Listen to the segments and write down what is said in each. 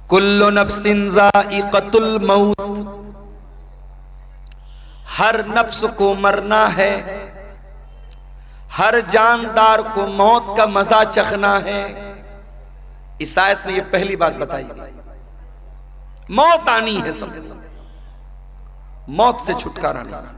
कुल्लु नफ्सिन ज़ाइक़तुल मौत, हर नफ्स को मरना है, हर जानदार को मौत का मजा चखना है। इस आयत में ये पहली बात बताई गई, मौत आनी है सबको, मौत से छुटकारा नहीं।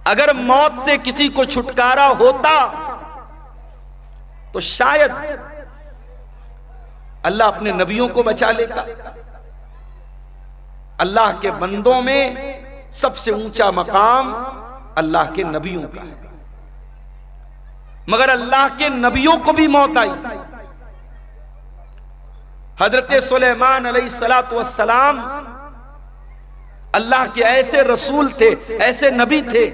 अगर मौत से किसी को छुटकारा होता तो शायद अल्लाह अपने नबियों को बचा लेता। अल्लाह के बंदों में सबसे ऊंचा मकाम अल्लाह के नबियों का है, मगर अल्लाह के नबियों को भी मौत आई। हजरत सुलेमान अलैहिस्सलातु वस्सलाम अल्लाह के ऐसे रसूल थे, ऐसे नबी थे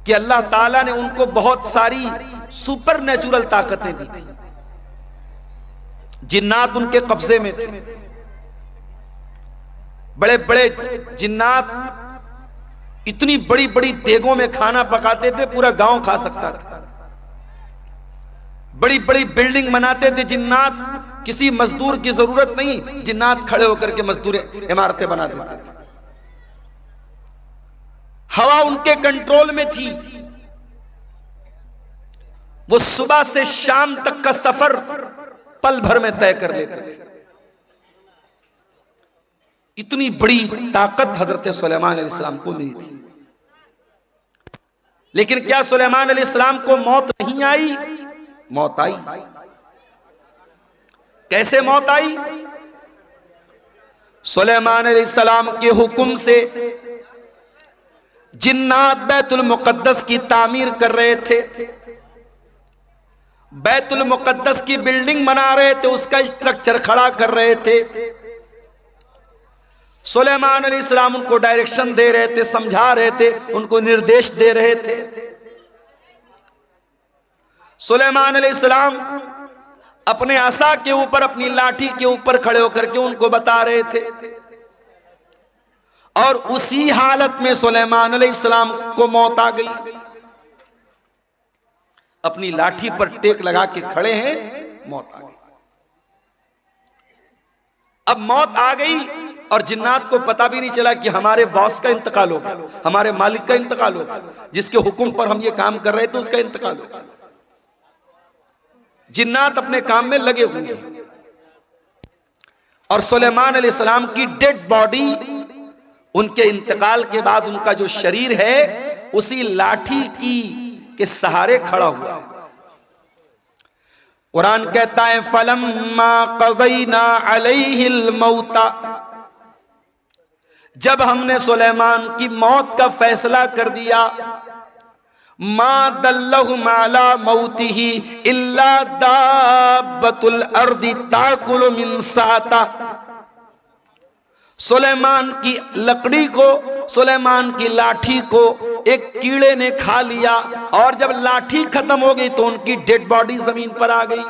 कि अल्लाह ताला ने उनको बहुत सारी सुपर नेचुरल ताकतें दी थी। जिन्नात उनके कब्जे में थे, बड़े बड़े जिन्नात इतनी बड़ी बड़ी देगों में खाना पकाते थे, पूरा गांव खा सकता था। बड़ी बड़ी बिल्डिंग बनाते थे जिन्नात, किसी मजदूर की जरूरत नहीं, जिन्नात खड़े होकर के मजदूर इमारतें बना देते थे। हवा उनके कंट्रोल में थी, वो सुबह से शाम तक का सफर पल भर में तय कर लेते थे। इतनी बड़ी ताकत हजरत सुलेमान अलैहिस्सलाम को मिली थी। लेकिन क्या सुलेमान अलैहिस्सलाम को मौत नहीं आई? मौत आई। कैसे मौत आई? सुलेमान अलैहिस्सलाम के हुक्म से जिन्नात बैतुल मुकद्दस की तामीर कर रहे थे, बैतुल मुकद्दस की बिल्डिंग बना रहे थे, उसका स्ट्रक्चर खड़ा कर रहे थे। सुलेमान अलैहिस्सलाम उनको डायरेक्शन दे रहे थे, समझा रहे थे, उनको निर्देश दे रहे थे। सुलेमान अलैहिस्सलाम अपने आसा के ऊपर, अपनी लाठी के ऊपर खड़े होकर के उनको बता रहे थे। और उसी हालत में सुलेमान अलैहिस्सलाम को मौत आ गई। अपनी लाठी पर टेक लगा के खड़े हैं, मौत आ गई। अब मौत आ गई और जिन्नात को पता भी नहीं चला कि हमारे बॉस का इंतकाल हो गया, हमारे मालिक का इंतकाल हो गया, जिसके हुक्म पर हम ये काम कर रहे थे उसका इंतकाल हो गया। जिन्नात अपने काम में लगे हुए हैं और सुलेमान अलैहिस्सलाम की डेड बॉडी उनके इंतकाल के बाद उनका जो शरीर है उसी लाठी की के सहारे खड़ा हुआ है। कुरान कहता है फलम्मा क़ज़ैना अलैहिल मौता, जब हमने सुलेमान की मौत का फैसला कर दिया, मा दल्लहुम अला मौतिही इल्ला दाब्बतुल अर्दि ताकुलु मिन साता, सुलेमान की लकड़ी को, सुलेमान की लाठी को एक कीड़े ने खा लिया और जब लाठी खत्म हो गई तो उनकी डेड बॉडी जमीन पर आ गई।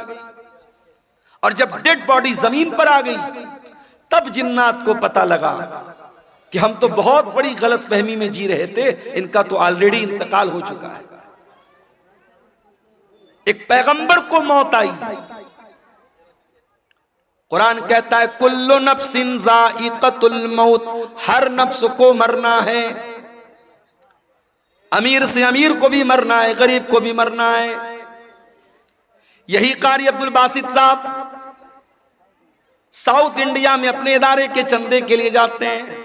और जब डेड बॉडी जमीन पर आ गई तब जिन्नात को पता लगा कि हम तो बहुत बड़ी गलतफहमी में जी रहे थे, इनका तो ऑलरेडी इंतकाल हो चुका है। एक पैगंबर को मौत आई। कुरान कहता है कुल्लु नफ्सिन ज़ाइक़तुल मौत, हर नफ्स को मरना है। अमीर से अमीर को भी मरना है, गरीब को भी मरना है। यही कारी अब्दुल बासित साहब साउथ इंडिया में अपने इदारे के चंदे के लिए जाते हैं।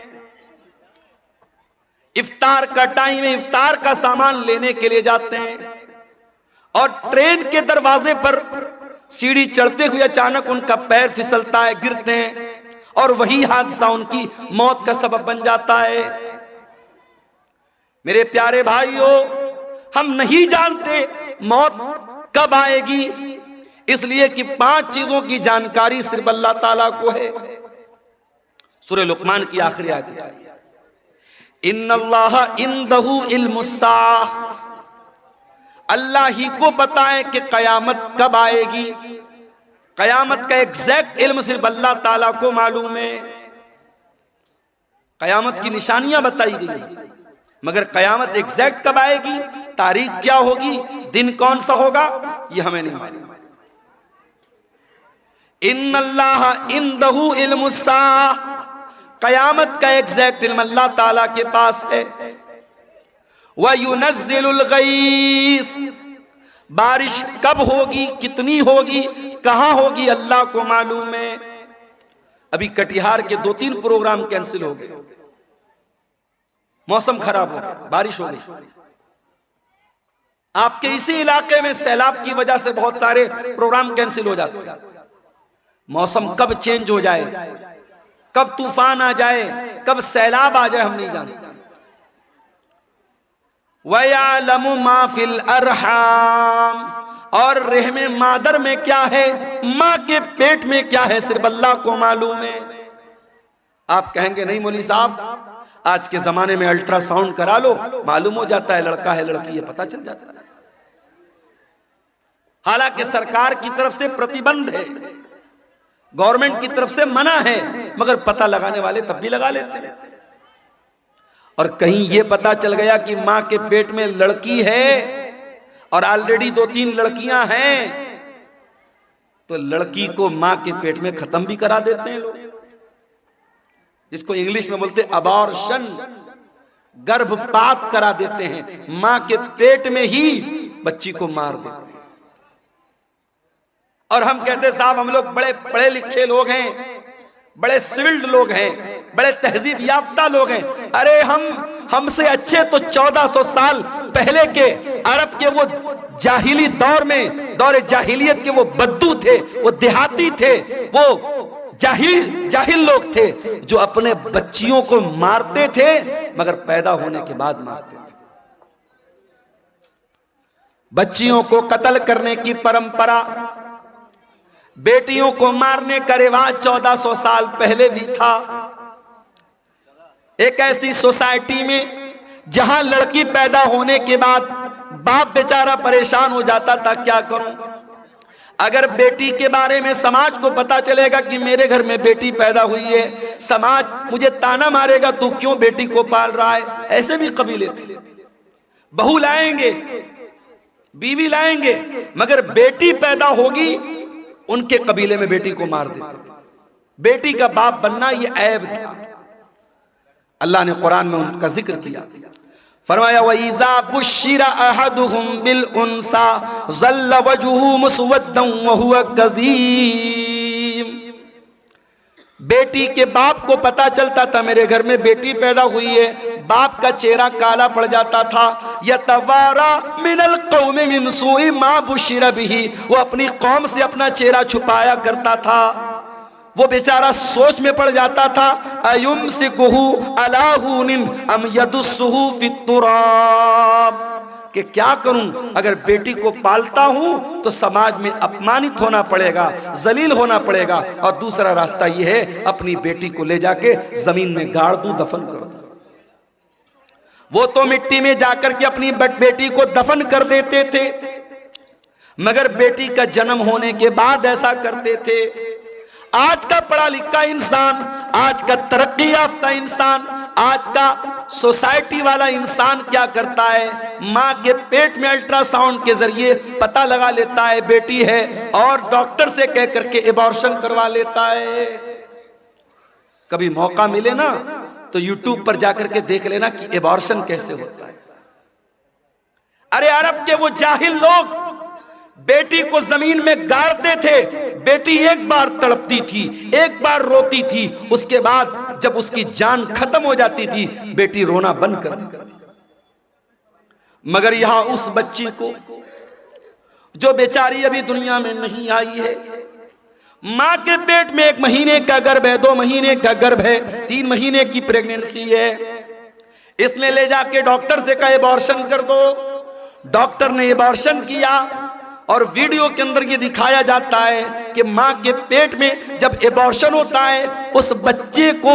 इफ्तार का टाइम है, इफ्तार का सामान लेने के लिए जाते हैं और ट्रेन के दरवाजे पर सीढ़ी चढ़ते हुए अचानक उनका पैर फिसलता है, गिरते हैं और वही हादसा उनकी मौत का सबब बन जाता है। मेरे प्यारे भाइयों, हम नहीं जानते मौत कब आएगी, इसलिए कि 5 चीजों की जानकारी सिर्फ अल्लाह ताला को है। सूरह लुक़मान की आखिरी आयत है, इन्नल्लाह इंदहु इल्मुस्साअह, अल्लाह ही को पता है कि कयामत कब आएगी। कयामत का एग्जैक्ट इल्म सिर्फ अल्लाह ताला को मालूम है। कयामत की निशानियां बताई गई, मगर कयामत एग्जैक्ट कब आएगी, तारीख क्या होगी, दिन कौन सा होगा, यह हमें नहीं मालूम। इन्नल्लाह इंदहु इल्मुस्साअ, कयामत का एग्जैक्ट इल्म अल्लाह ताला के पास है। व युनज़्ज़िलुल गईस, बारिश कब होगी, कितनी होगी, कहां होगी, अल्लाह को मालूम है। अभी कटिहार के 2-3 प्रोग्राम कैंसिल हो गए, मौसम खराब हो गया, बारिश हो गई। आपके इसी इलाके में सैलाब की वजह से बहुत सारे प्रोग्राम कैंसिल हो जाते हैं। मौसम कब चेंज हो जाए, कब तूफान आ जाए, कब सैलाब आ जाए, हम नहीं जानते। वयअलमु मा फिल अरहाम, और रहमे मादर में क्या है, मां के पेट में क्या है, सिर्फ अल्लाह को मालूम है। आप कहेंगे नहीं मौलवी साहब, आज के जमाने में अल्ट्रासाउंड करा लो, मालूम हो जाता है लड़का है लड़की है, पता चल जाता है। हालांकि सरकार की तरफ से प्रतिबंध है, गवर्नमेंट की तरफ से मना है, मगर पता लगाने वाले तब भी लगा लेते हैं। और कहीं यह पता चल गया कि मां के पेट में लड़की है और ऑलरेडी 2-3 लड़कियां हैं, तो लड़की को मां के पेट में खत्म भी करा देते हैं लोग, जिसको इंग्लिश में बोलते अबॉर्शन, गर्भपात करा देते हैं, मां के पेट में ही बच्ची को मार देते हैं। और हम कहते साहब हम लोग बड़े पढ़े लिखे लोग हैं, बड़े सिविल्ड लोग हैं, बड़े तहजीब याफ्ता लोग हैं। अरे हमसे अच्छे तो 1400 साल पहले के अरब के वो जाहिली दौर में, दौर जाहिलियत के वो बद्दू थे, वो देहाती थे, वो जाहिल लोग थे जो अपने बच्चियों को मारते थे, मगर पैदा होने के बाद मारते थे। बच्चियों को कत्ल करने की परंपरा, बेटियों को मारने का रिवाज 1400 साल पहले भी था। एक ऐसी सोसाइटी में जहां लड़की पैदा होने के बाद बाप बेचारा परेशान हो जाता था, क्या करूं। अगर बेटी के बारे में समाज को पता चलेगा कि मेरे घर में बेटी पैदा हुई है, समाज मुझे ताना मारेगा, तू क्यों बेटी को पाल रहा है। ऐसे भी कबीले थे, बहू लाएंगे, बीवी लाएंगे, मगर बेटी पैदा होगी उनके कबीले में बेटी को मार देते थे। बेटी का बाप बनना यह ऐब था। अल्लाह ने कुरान में उनका जिक्र किया, फरमाया वइज़ा बुश्शिरा अहदुहुम बिल उन्सा ज़ल्ल वजहुहु मुस्वद्दन व हुवा कज़ीम। बेटी के बाप को पता चलता था मेरे घर में बेटी पैदा हुई है, बाप का चेहरा काला पड़ जाता था। यतवारा मिनल कौम मिन सूइ मा बुश्शिरा बिही, वो अपनी कौम से अपना चेहरा छुपाया करता था। वो बेचारा सोच में पड़ जाता था, अयुमसिकुहु अला हुनिन अम यदुस्सुहु फित्तुराब, कि क्या करूं, अगर बेटी को पालता हूं तो समाज में अपमानित होना पड़ेगा, जलील होना पड़ेगा, और दूसरा रास्ता यह है अपनी बेटी को ले जाके जमीन में गाड़ दूं, दफन कर दूं। वो तो मिट्टी में जाकर के अपनी बेटी को दफन कर देते थे, मगर बेटी का जन्म होने के बाद ऐसा करते थे। आज का पढ़ा लिखा इंसान, आज का तरक्की याफ्ता इंसान, आज का सोसाइटी वाला इंसान क्या करता है, मां के पेट में अल्ट्रासाउंड के जरिए पता लगा लेता है बेटी है, और डॉक्टर से कह करके एबॉर्शन करवा लेता है। कभी मौका मिले ना तो यूट्यूब पर जाकर के देख लेना कि एबॉर्शन कैसे होता है। अरे अरब के वो जाहिल लोग बेटी को जमीन में गाड़ते थे, बेटी एक बार तड़पती थी, एक बार रोती थी, उसके बाद जब उसकी जान खत्म हो जाती थी बेटी रोना बंद कर देती थी। मगर यहां उस बच्ची को जो बेचारी अभी दुनिया में नहीं आई है, मां के पेट में 1 महीने का गर्भ है, 2 महीने का गर्भ है, 3 महीने की प्रेगनेंसी है, इसने ले जाके डॉक्टर से कहा एबॉर्शन कर दो। डॉक्टर ने एबॉर्शन किया और वीडियो के अंदर ये दिखाया जाता है कि मां के पेट में जब एबॉर्शन होता है उस बच्चे को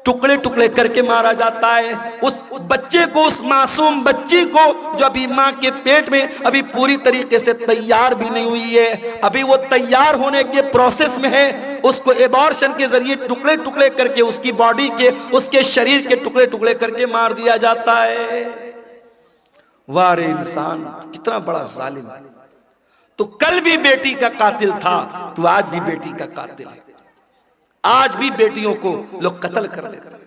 टुकड़े टुकड़े करके मारा जाता है। उस बच्चे को, उस मासूम बच्ची को जो अभी मां के पेट में अभी पूरी तरीके से तैयार भी नहीं हुई है, अभी वो तैयार होने के प्रोसेस में है, उसको एबॉर्शन के जरिए टुकड़े टुकड़े करके उसकी बॉडी के, उसके शरीर के टुकड़े टुकड़े करके मार दिया जाता है। वारे इंसान कितना बड़ा जालिम है। तो कल भी बेटी का कातिल था, तो आज भी बेटी का कातिल है। आज भी बेटियों को लोग कत्ल कर देते हैं।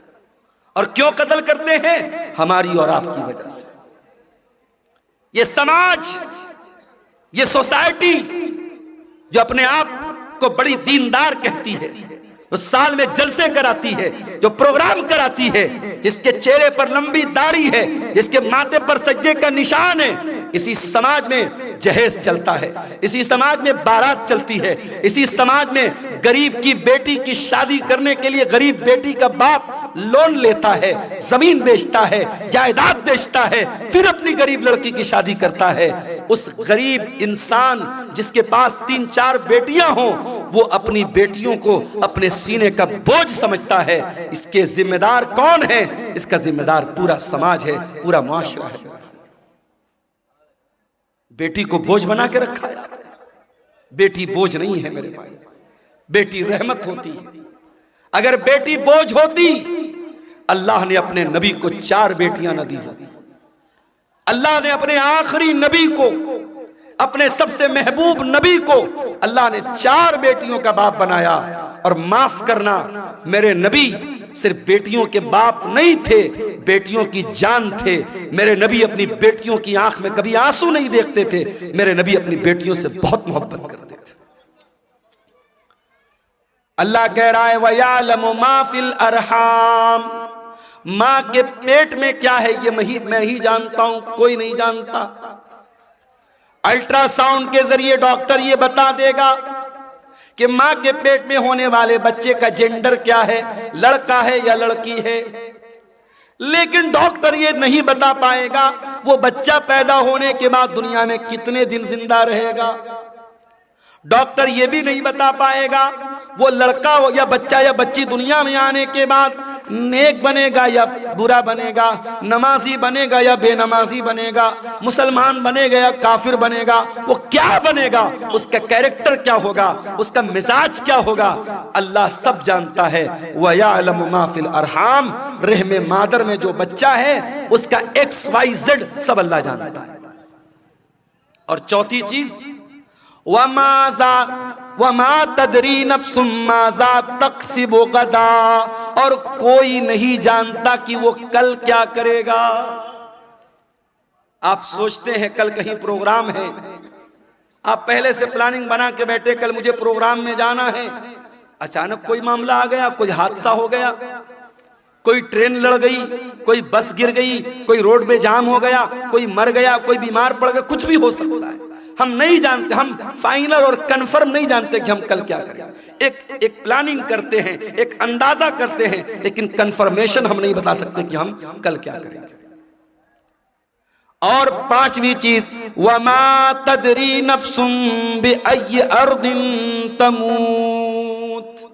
और क्यों कत्ल करते हैं? हमारी और आपकी वजह से। ये समाज, ये सोसाइटी जो अपने आप को बड़ी दीनदार कहती है, वो साल में जलसे कराती है, जो प्रोग्राम कराती है, जिसके चेहरे पर लंबी दाढ़ी है, जिसके माथे पर सज्जे का निशान है, इसी समाज में जहेज चलता है, इसी समाज में बारात चलती है, इसी समाज में गरीब की बेटी की शादी करने के लिए गरीब बेटी का बाप लोन लेता है, जमीन बेचता है, जायदाद बेचता है, फिर अपनी गरीब लड़की की शादी करता है। उस गरीब इंसान जिसके पास 3-4 बेटियां हों, वो अपनी बेटियों को अपने सीने का बोझ समझता है। इसके जिम्मेदार कौन है? इसका जिम्मेदार पूरा समाज है, पूरा मुआशरा है। बेटी को बोझ बना के रखा है। बेटी बोझ नहीं है मेरे भाई, बेटी रहमत होती है। अगर बेटी बोझ होती, अल्लाह ने अपने नबी को 4 बेटियां न दी होती। अल्लाह ने अपने आखिरी नबी को, अपने सबसे महबूब नबी को अल्लाह ने 4 बेटियों का बाप बनाया। और माफ करना, मेरे नबी सिर्फ बेटियों के बाप नहीं थे, बेटियों की जान थे। मेरे नबी अपनी बेटियों की आंख में कभी आंसू नहीं देखते थे। मेरे नबी अपनी बेटियों से बहुत मोहब्बत करते थे। अल्लाह कह रहा है वयालमु मा फिल अरहाम, मां के पेट में क्या है ये मैं ही जानता हूं, कोई नहीं जानता। अल्ट्रासाउंड के जरिए डॉक्टर ये बता देगा कि मां के पेट में होने वाले बच्चे का जेंडर क्या है, लड़का है या लड़की है, लेकिन डॉक्टर ये नहीं बता पाएगा वो बच्चा पैदा होने के बाद दुनिया में कितने दिन जिंदा रहेगा। डॉक्टर ये भी नहीं बता पाएगा वो लड़का या बच्चा या बच्ची दुनिया में आने के बाद नेक बनेगा या बुरा बनेगा, नमाजी बनेगा या बेनमाजी बनेगा, मुसलमान बनेगा या काफिर बनेगा, वो क्या बनेगा, उसका कैरेक्टर क्या होगा, उसका मिजाज क्या होगा, अल्लाह सब जानता है। वयअलमु मा फिल अरहाम, रहमे मादर में जो बच्चा है उसका XYZ सब अल्लाह जानता है। और चौथी चीज वमा तदरी नफ्सुम माज़ा तक्सिबु गदा, और कोई नहीं जानता कि वो कल क्या करेगा। आप सोचते हैं कल कहीं प्रोग्राम है, आप पहले से प्लानिंग बना के बैठे कल मुझे प्रोग्राम में जाना है, अचानक कोई मामला आ गया, कोई हादसा हो गया, कोई ट्रेन लड़ गई, कोई बस गिर गई, कोई रोड पे जाम हो गया, कोई मर गया, कोई बीमार पड़ गया, कुछ भी हो सकता है। हम नहीं जानते, हम फाइनल और कंफर्म नहीं जानते कि हम कल क्या करें। एक प्लानिंग करते हैं, एक अंदाजा करते हैं, लेकिन कंफर्मेशन हम नहीं बता सकते कि हम कल क्या करेंगे। और पांचवी चीज वमा तदरी नफ्सुम बिअय्यि अर्दिन तमूत,